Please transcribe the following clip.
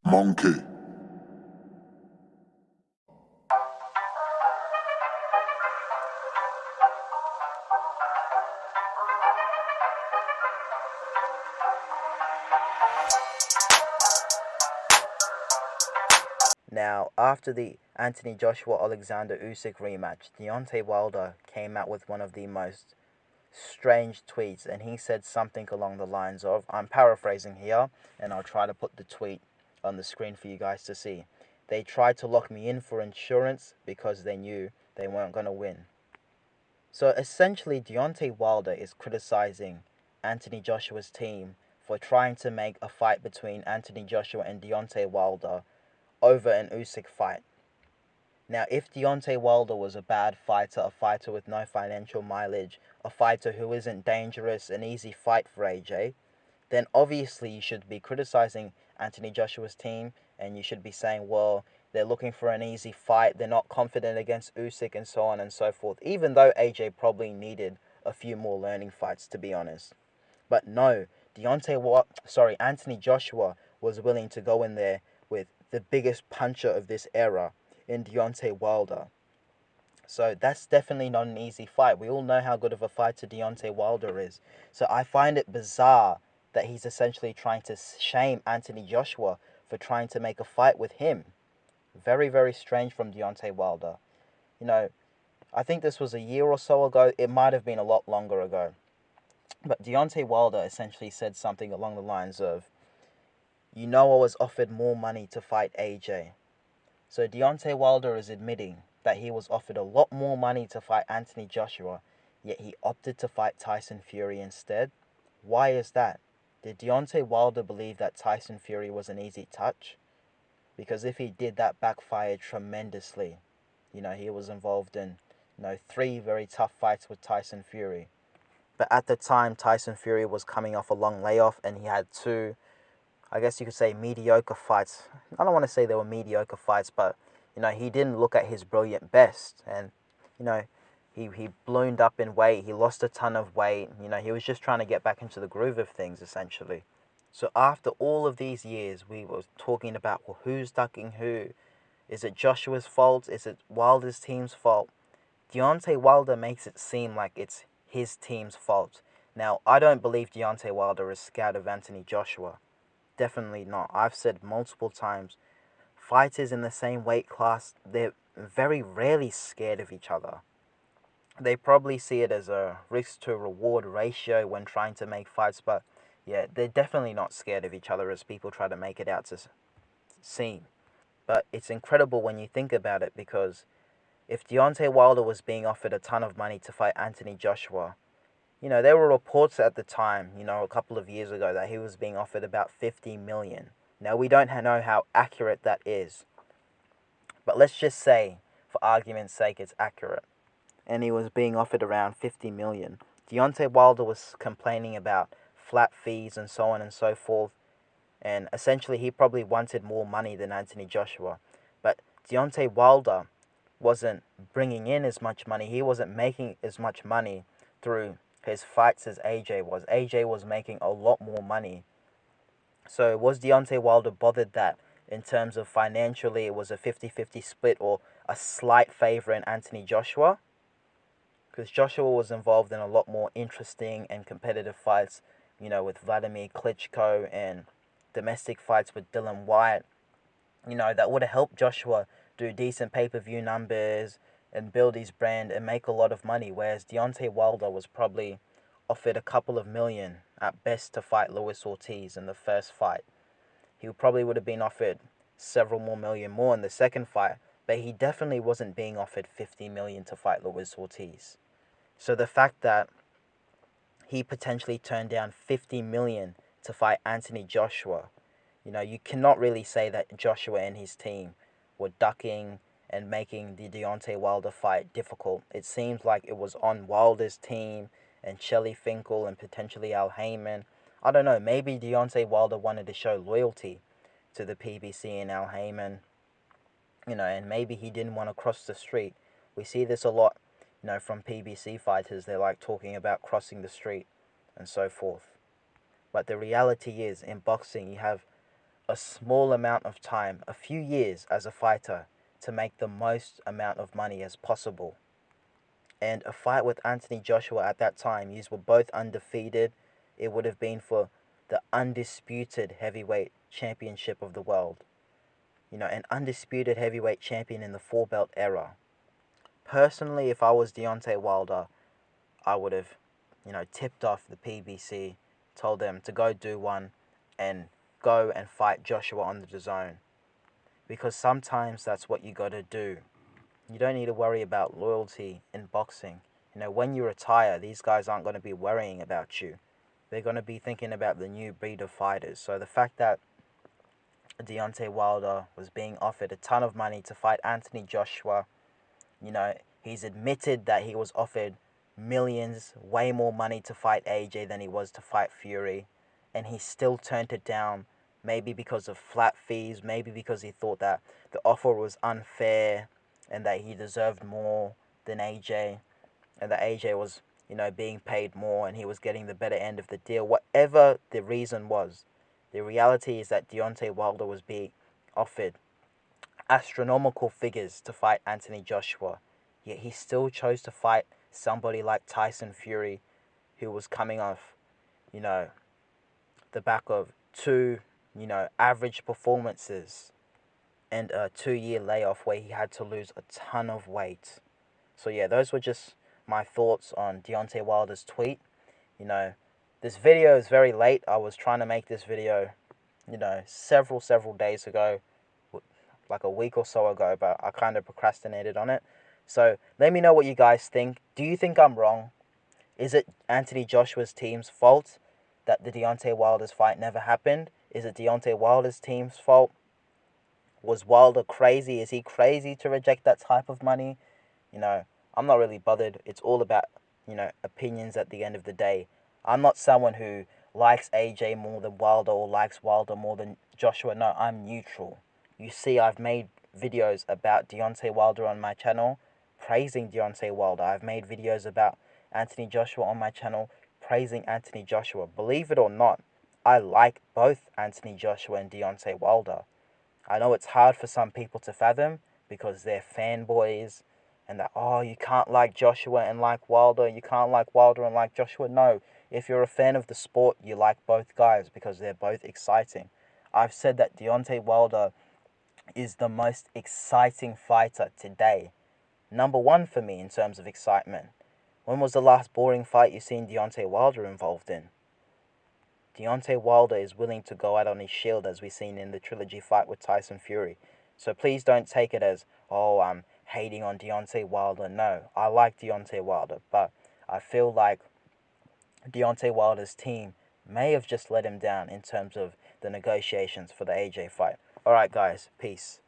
Monkey. Now, after the Anthony Joshua Alexander Usyk rematch, Deontay Wilder came out with one of the most strange tweets, and he said something along the lines of, I'm paraphrasing here, and I'll try to put the tweet on the screen for you guys to see. They tried to lock me in for insurance because they knew they weren't going to win. So essentially, Deontay Wilder is criticizing Anthony Joshua's team for trying to make a fight between Anthony Joshua and Deontay Wilder over an Usyk fight. Now, if Deontay Wilder was a bad fighter, a fighter with no financial mileage, a fighter who isn't dangerous, an easy fight for AJ, then obviously you should be criticizing Anthony Joshua's team, and you should be saying, well, they're looking for an easy fight, they're not confident against Usyk, and so on and so forth, even though AJ probably needed a few more learning fights, to be honest. But no, Anthony Joshua was willing to go in there with the biggest puncher of this era in Deontay Wilder. So that's definitely not an easy fight. We all know how good of a fighter Deontay Wilder is. So I find it bizarre that he's essentially trying to shame Anthony Joshua for trying to make a fight with him. Very, very strange from Deontay Wilder. You know, I think this was a year or so ago. It might have been a lot longer ago. But Deontay Wilder essentially said something along the lines of, I was offered more money to fight AJ. So Deontay Wilder is admitting that he was offered a lot more money to fight Anthony Joshua, yet he opted to fight Tyson Fury instead. Why is that? Did Deontay Wilder believe that Tyson Fury was an easy touch? Because if he did, that backfired tremendously. He was involved in, 3 very tough fights with Tyson Fury. But at the time, Tyson Fury was coming off a long layoff, and he had 2, I guess you could say, mediocre fights. I don't want to say they were mediocre fights, but he didn't look at his brilliant best, and you know, he ballooned up in weight. He lost a ton of weight. He was just trying to get back into the groove of things, essentially. So after all of these years, we were talking about, well, who's ducking who? Is it Joshua's fault? Is it Wilder's team's fault? Deontay Wilder makes it seem like it's his team's fault. Now, I don't believe Deontay Wilder is scared of Anthony Joshua. Definitely not. I've said multiple times, fighters in the same weight class, they're very rarely scared of each other. They probably see it as a risk to reward ratio when trying to make fights, but yeah, they're definitely not scared of each other as people try to make it out to seem. But it's incredible when you think about it, because if Deontay Wilder was being offered a ton of money to fight Anthony Joshua, there were reports at the time, a couple of years ago, that he was being offered about 50 million. Now, we don't know how accurate that is, but let's just say, for argument's sake, it's accurate. And he was being offered around 50 million. Deontay Wilder was complaining about flat fees and so on and so forth. And essentially, he probably wanted more money than Anthony Joshua. But Deontay Wilder wasn't bringing in as much money. He wasn't making as much money through his fights as AJ was. AJ was making a lot more money. So was Deontay Wilder bothered that in terms of financially it was a 50-50 split or a slight favor in Anthony Joshua? Because Joshua was involved in a lot more interesting and competitive fights, with Vladimir Klitschko, and domestic fights with Dillian Whyte, that would have helped Joshua do decent pay-per-view numbers and build his brand and make a lot of money, whereas Deontay Wilder was probably offered a couple of million at best to fight Luis Ortiz in the first fight. He probably would have been offered several more million more in the second fight, but he definitely wasn't being offered 50 million to fight Luis Ortiz. So the fact that he potentially turned down 50 million to fight Anthony Joshua, you cannot really say that Joshua and his team were ducking and making the Deontay Wilder fight difficult. It seems like it was on Wilder's team and Shelly Finkel and potentially Al Heyman. I don't know, maybe Deontay Wilder wanted to show loyalty to the PBC and Al Heyman, and maybe he didn't want to cross the street. We see this a lot, from PBC fighters. They like talking about crossing the street and so forth. But the reality is, in boxing, you have a small amount of time, a few years as a fighter, to make the most amount of money as possible. And a fight with Anthony Joshua at that time, you were both undefeated. It would have been for the undisputed heavyweight championship of the world. An undisputed heavyweight champion in the four belt era. Personally, if I was Deontay Wilder, I would have, tipped off the PBC, told them to go do one, and go and fight Joshua on the DAZN. Because sometimes that's what you got to do. You don't need to worry about loyalty in boxing. When you retire, these guys aren't going to be worrying about you. They're going to be thinking about the new breed of fighters. So the fact that Deontay Wilder was being offered a ton of money to fight Anthony Joshua, he's admitted that he was offered millions, way more money to fight AJ than he was to fight Fury, and he still turned it down, maybe because of flat fees, maybe because he thought that the offer was unfair and that he deserved more than AJ, and that AJ was, being paid more and he was getting the better end of the deal. Whatever the reason was, the reality is that Deontay Wilder was being offered astronomical figures to fight Anthony Joshua, yet he still chose to fight somebody like Tyson Fury, who was coming off, the back of two, average performances and a 2-year layoff where he had to lose a ton of weight. So yeah, those were just my thoughts on Deontay Wilder's tweet. This video is very late. I was trying to make this video, several days ago, like a week or so ago, but I kind of procrastinated on it. So let me know what you guys think. Do you think I'm wrong? Is it Anthony Joshua's team's fault that the Deontay Wilder's fight never happened? Is it Deontay Wilder's team's fault? Was Wilder crazy? Is he crazy to reject that type of money? I'm not really bothered. It's all about, opinions at the end of the day. I'm not someone who likes AJ more than Wilder or likes Wilder more than Joshua. No, I'm neutral. You see, I've made videos about Deontay Wilder on my channel, praising Deontay Wilder. I've made videos about Anthony Joshua on my channel, praising Anthony Joshua. Believe it or not, I like both Anthony Joshua and Deontay Wilder. I know it's hard for some people to fathom because they're fanboys and that, you can't like Joshua and like Wilder, you can't like Wilder and like Joshua. No, if you're a fan of the sport, you like both guys because they're both exciting. I've said that Deontay Wilder is the most exciting fighter today. Number one for me in terms of excitement. When was the last boring fight you've seen Deontay Wilder involved in? Deontay Wilder is willing to go out on his shield, as we've seen in the trilogy fight with Tyson Fury. So please don't take it as, I'm hating on Deontay Wilder. No, I like Deontay Wilder, but I feel like Deontay Wilder's team may have just let him down in terms of the negotiations for the AJ fight. Alright guys, peace.